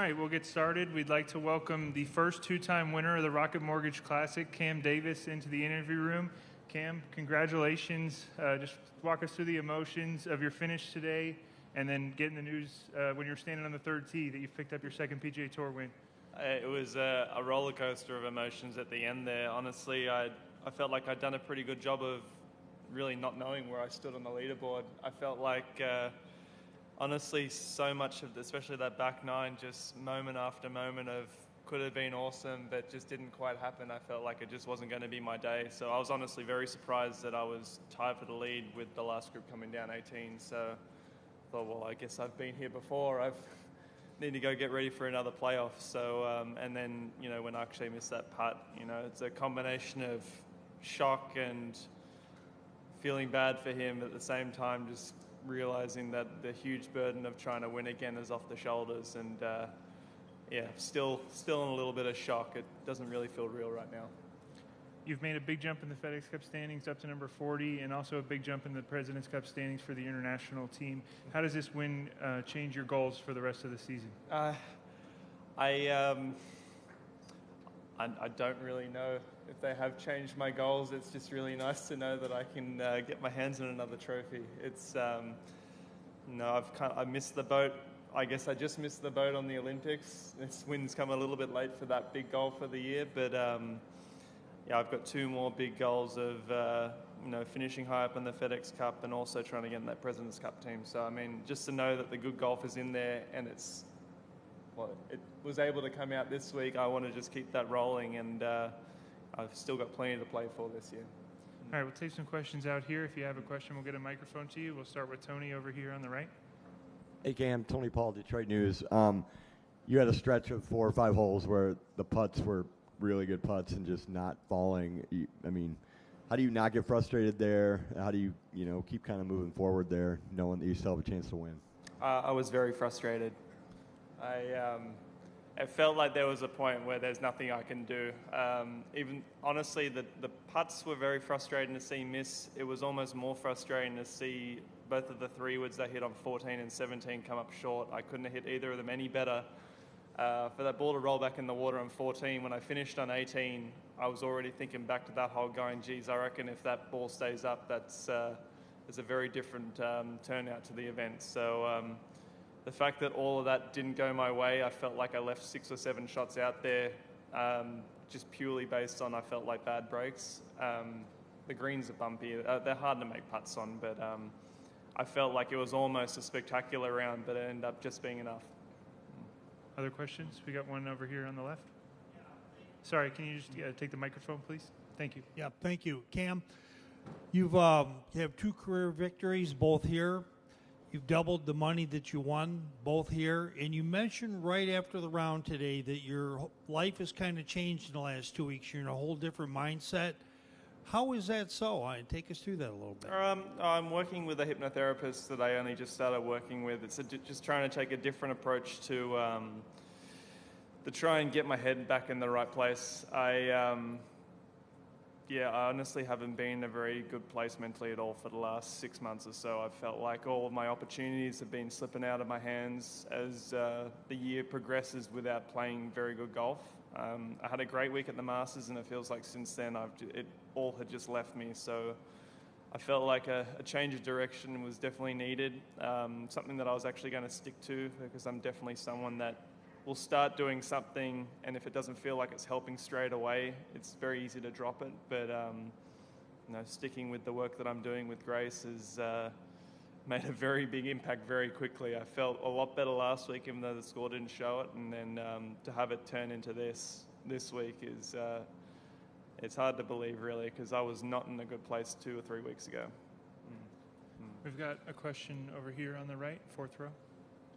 right, we'll get started. We'd like to welcome the first two-time winner of the Rocket Mortgage Classic, Cam Davis, into the interview room. Cam, congratulations. Just walk us through the emotions of your finish today and then getting the news when you're standing on the third tee that you've picked up your second PGA Tour win. It was a roller coaster of emotions at the end there. Honestly, I felt like I'd done a pretty good job of really not knowing where I stood on the leaderboard. I felt like, honestly, so much of, especially that back nine, just moment after moment of could have been awesome, but just didn't quite happen. I felt like it just wasn't going to be my day. So I was honestly very surprised that I was tied for the lead with the last group coming down 18. So I thought, well, I guess I've been here before. I need to go get ready for another playoff. So, and then, you know, when I actually missed that putt, you know, it's a combination of shock and feeling bad for him at the same time, just realizing that the huge burden of trying to win again is off the shoulders, and yeah, still in a little bit of shock. It doesn't really feel real right now. You've made a big jump in the FedEx Cup standings up to number 40, and also a big jump in the President's Cup standings for the international team. How does this win change your goals for the rest of the season? I don't really know if they have changed my goals. It's just really nice to know that I can get my hands on another trophy. It's no, I missed the boat. I guess I just missed the boat on the Olympics. This win's come a little bit late for that big goal for the year, but yeah, I've got two more big goals of you know, finishing high up in the FedEx Cup and also trying to get in that President's Cup team. So I mean, just to know that the good golf is in there and it's, well, it was able to come out this week. I want to just keep that rolling, and I've still got plenty to play for this year. All right, we'll take some questions out here. If you have a question, we'll get a microphone to you. We'll start with Tony over here on the right. Hey, Cam, Tony Paul, Detroit News. You had a stretch of 4 or 5 holes where the putts were really good putts and just not falling. I mean, how do you not get frustrated there? How do you, you know, keep kind of moving forward there, knowing that you still have a chance to win? I was very frustrated. It felt like there was a point where there's nothing I can do. Even honestly, the putts were very frustrating to see miss. It was almost more frustrating to see both of the 3-woods I hit on 14 and 17 come up short. I couldn't have hit either of them any better. For that ball to roll back in the water on 14, when I finished on 18, I was already thinking back to that hole going, geez, I reckon if that ball stays up, that's a very different turnout to the event. So the fact that all of that didn't go my way, I felt like I left 6 or 7 shots out there just purely based on I felt like bad breaks. The greens are bumpy. They're hard to make putts on, but I felt like it was almost a spectacular round, but it ended up just being enough. Other questions? We got one over here on the left. Sorry, can you just take the microphone, please? Thank you. Yeah, thank you. Cam, you have 2 career victories, both here. You've doubled the money that you won, both here. And you mentioned right after the round today that your life has kind of changed in the last 2 weeks. You're in a whole different mindset. How is that so? Take us through that a little bit. I'm working with a hypnotherapist that I only just started working with. It's just trying to take a different approach to try and get my head back in the right place. Yeah, I honestly haven't been in a very good place mentally at all for the last 6 months or so. I've felt like all of my opportunities have been slipping out of my hands as the year progresses without playing very good golf. I had a great week at the Masters, and it feels like since then it all had just left me. So I felt like a change of direction was definitely needed, something that I was actually going to stick to, because I'm definitely someone that will start doing something, and if it doesn't feel like it's helping straight away, it's very easy to drop it. But you know, sticking with the work that I'm doing with Grace has made a very big impact very quickly. I felt a lot better last week, even though the score didn't show it, and then to have it turn into this week is it's hard to believe, really, because I was not in a good place 2 or 3 weeks ago. We've got a question over here on the right, 4th row.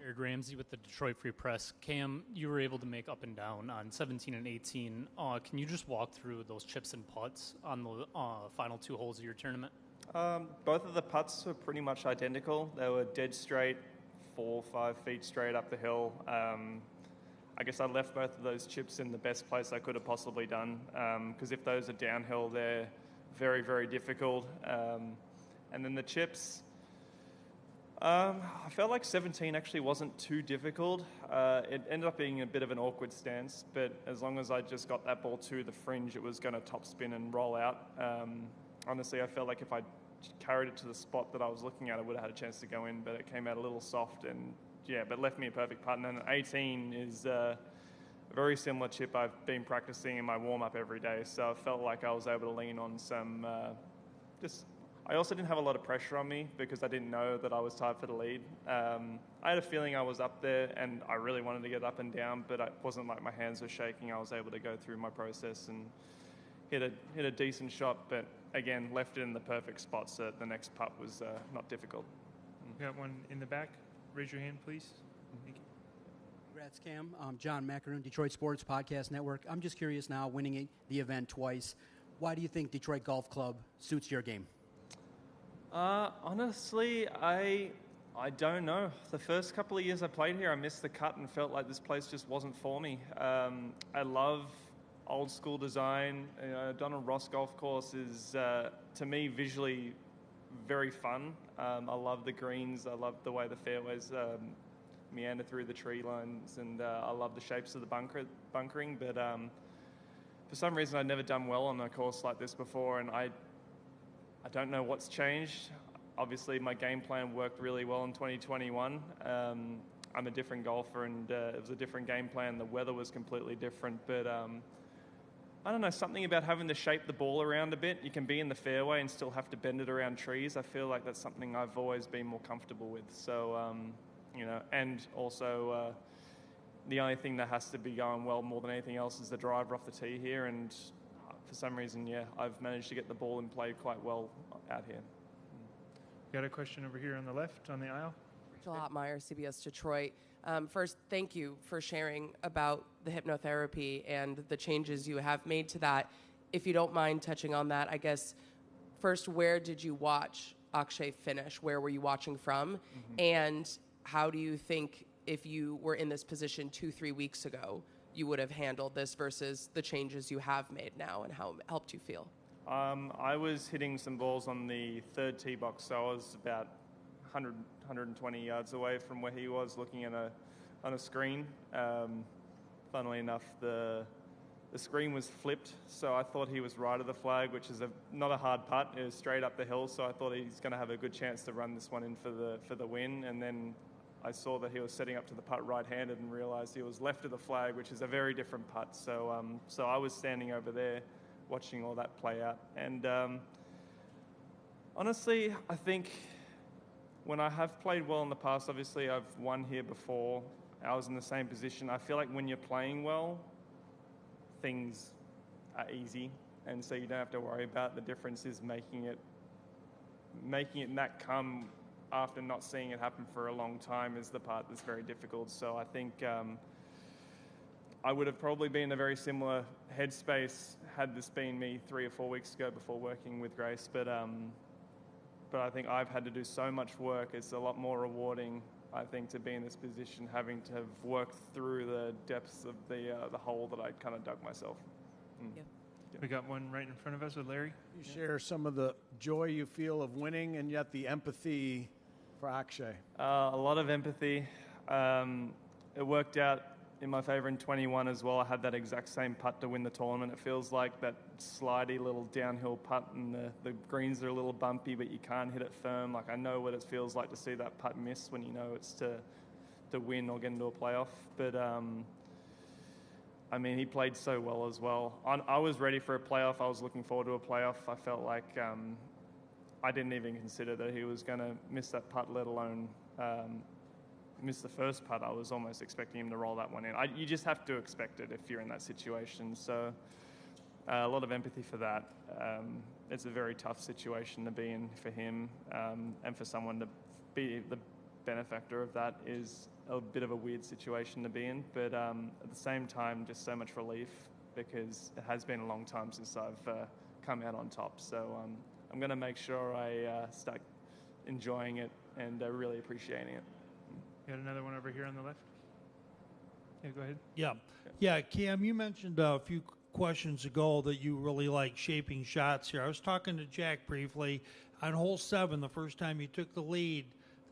Eric Ramsey with the Detroit Free Press. Cam, you were able to make up and down on 17 and 18. Can you just walk through those chips and putts on the final 2 holes of your tournament? Both of the putts were pretty much identical. They were dead straight, 4 or 5 feet straight up the hill. I guess I left both of those chips in the best place I could have possibly done, because if those are downhill, they're very, very difficult. And then the chips, I felt like 17 actually wasn't too difficult. It ended up being a bit of an awkward stance, but as long as I just got that ball to the fringe, it was going to topspin and roll out. Honestly, I felt like if I carried it to the spot that I was looking at, I would have had a chance to go in, but it came out a little soft and but left me a perfect putt. And then 18 is a very similar chip I've been practicing in my warm-up every day, so I felt like I was able to lean on some I also didn't have a lot of pressure on me because I didn't know that I was tied for the lead. I had a feeling I was up there and I really wanted to get up and down, but it wasn't like my hands were shaking. I was able to go through my process and hit a decent shot, but again, left it in the perfect spot, so the next putt was not difficult. We got one in the back. Raise your hand, please. Thank you. Congrats, Cam. John Macaroon, Detroit Sports Podcast Network. I'm just curious now, winning the event twice, why do you think Detroit Golf Club suits your game? Honestly, I don't know. The first couple of years I played here, I missed the cut and felt like this place just wasn't for me. I love old school design. Donald Ross Golf Course is, to me, visually very fun. I love the greens. I love the way the fairways meander through the tree lines, and I love the shapes of the bunkering. But for some reason, I'd never done well on a course like this before, and I don't know what's changed. Obviously, my game plan worked really well in 2021. I'm a different golfer, and it was a different game plan. The weather was completely different, but I don't know, something about having to shape the ball around a bit. You can be in the fairway and still have to bend it around trees. I feel like that's something I've always been more comfortable with. So, and also the only thing that has to be going well more than anything else is the driver off the tee here, and for some reason, I've managed to get the ball in play quite well out here. Got a question over here on the left, on the aisle. Rachel Hotmeyer, CBS Detroit. First, thank you for sharing about the hypnotherapy and the changes you have made to that. If you don't mind touching on that, I guess, first, where did you watch Akshay finish? Where were you watching from? Mm-hmm. And how do you think, if you were in this position 2-3 weeks ago, you would have handled this versus the changes you have made now, and how it helped you feel? I was hitting some balls on the third tee box, so I was about 120 yards away from where he was, looking on a screen. Funnily enough, the screen was flipped, so I thought he was right of the flag, which is not a hard putt. It was straight up the hill, so I thought he's going to have a good chance to run this one in for the win. And then I saw that he was setting up to the putt right-handed and realized he was left of the flag, which is a very different putt. So I was standing over there watching all that play out. And honestly, I think when I have played well in the past, obviously I've won here before. I was in the same position. I feel like when you're playing well, things are easy, and so you don't have to worry about the difference is making it not come after not seeing it happen for a long time is the part that's very difficult. So I think I would have probably been in a very similar headspace had this been me 3 or 4 weeks ago before working with Grace. But I think I've had to do so much work. It's a lot more rewarding, I think, to be in this position, having to have worked through the depths of the hole that I kind of dug myself. Yeah. We got one right in front of us with Larry. You share some of the joy you feel of winning and yet the empathy for Akshay. A lot of empathy. It worked out in my favor in 21 as well. I had that exact same putt to win the tournament. It feels like that slidey little downhill putt, and the greens are a little bumpy, but you can't hit it firm. Like, I know what it feels like to see that putt miss when you know it's to win or get into a playoff. But I mean, he played so well as well. I was ready for a playoff. I was looking forward to a playoff. I felt like I didn't even consider that he was going to miss that putt, let alone miss the first putt. I was almost expecting him to roll that one in. You just have to expect it if you're in that situation. So a lot of empathy for that. It's a very tough situation to be in for him, and for someone to be the benefactor of that is a bit of a weird situation to be in. But at the same time, just so much relief, because it has been a long time since I've come out on top. So I'm going to make sure I start enjoying it and really appreciating it. Got another one over here on the left. Yeah, go ahead. Yeah, Cam, you mentioned a few questions ago that you really like shaping shots here. I was talking to Jack briefly on hole 7, the first time you took the lead.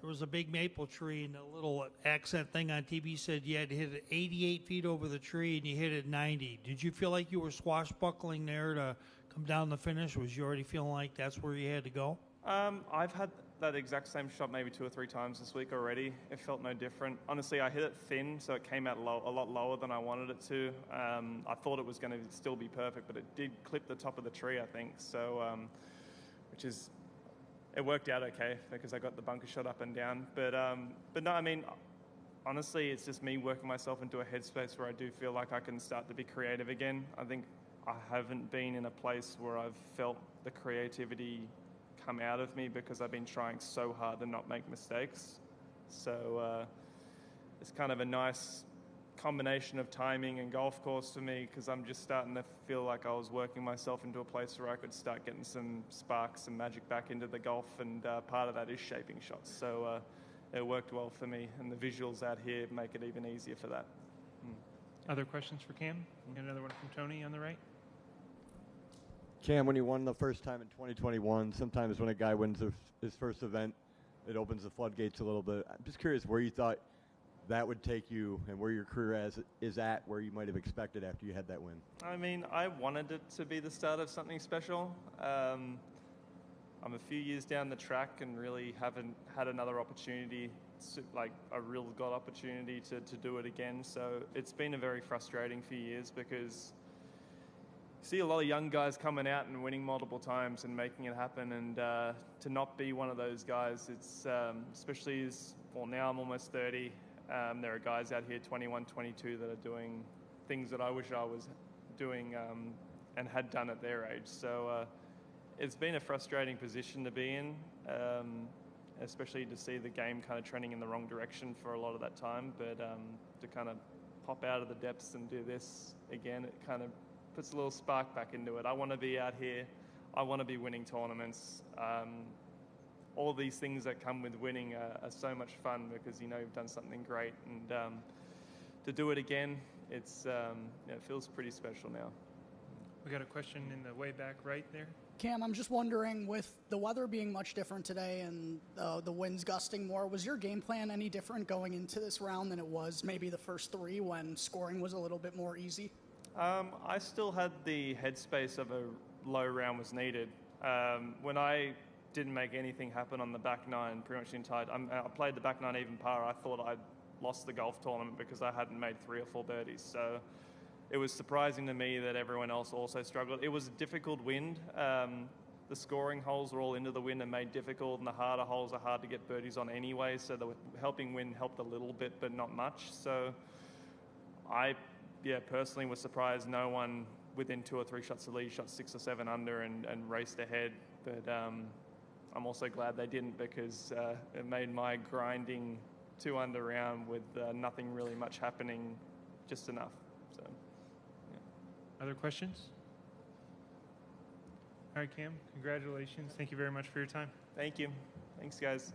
there was a big maple tree, and a little accent thing on TV said you had to hit it 88 feet over the tree, and you hit it 90. Did you feel like you were swashbuckling there to come down the finish? Was you already feeling like that's where you had to go? I've had that exact same shot maybe 2 or 3 times this week already. It felt no different. Honestly, I hit it thin, so it came out a lot lower than I wanted it to. I thought it was going to still be perfect, but it did clip the top of the tree, I think. So, it worked out okay because I got the bunker shot up and down. But no, I mean, honestly, it's just me working myself into a headspace where I do feel like I can start to be creative again. I think I haven't been in a place where I've felt the creativity come out of me because I've been trying so hard to not make mistakes. So it's kind of a nice combination of timing and golf course for me because I'm just starting to feel like I was working myself into a place where I could start getting some sparks, some magic back into the golf, and part of that is shaping shots. So it worked well for me, and the visuals out here make it even easier for that. Other questions for Cam? We got another one from Tony on the right. Cam, when you won the first time in 2021, sometimes when a guy wins his first event, it opens the floodgates a little bit. I'm just curious where you thought that would take you and where your career is at, where you might have expected after you had that win. I mean, I wanted it to be the start of something special. I'm a few years down the track and really haven't had another opportunity, like a real God opportunity to do it again. So it's been a very frustrating few years because see a lot of young guys coming out and winning multiple times and making it happen, and to not be one of those guys, it's especially now I'm almost 30. There are guys out here 21, 22 that are doing things that I wish I was doing and had done at their age. So it's been a frustrating position to be in, especially to see the game kind of trending in the wrong direction for a lot of that time. But to kind of pop out of the depths and do this again, it kind of puts a little spark back into it. I want to be out here. I want to be winning tournaments. All these things that come with winning are so much fun because you know you've done something great, and to do it again, it feels pretty special now. We got a question in the way back right there. Cam, I'm just wondering, with the weather being much different today and the winds gusting more, was your game plan any different going into this round than it was maybe the first 3 when scoring was a little bit more easy? I still had the headspace of a low round was needed. When I didn't make anything happen on the back 9 pretty much the entire time, I played the back 9 even par. I thought I'd lost the golf tournament because I hadn't made 3 or 4 birdies. So it was surprising to me that everyone else also struggled. It was a difficult wind. The scoring holes were all into the wind and made difficult, and the harder holes are hard to get birdies on anyway, so the helping wind helped a little bit but not much. So I personally was surprised no one within 2 or 3 shots of lead shot 6 or 7 under and raced ahead. But I'm also glad they didn't because it made my grinding 2 under round with nothing really much happening just enough. So, yeah. Other questions? All right, Cam, congratulations. Thank you very much for your time. Thank you. Thanks, guys.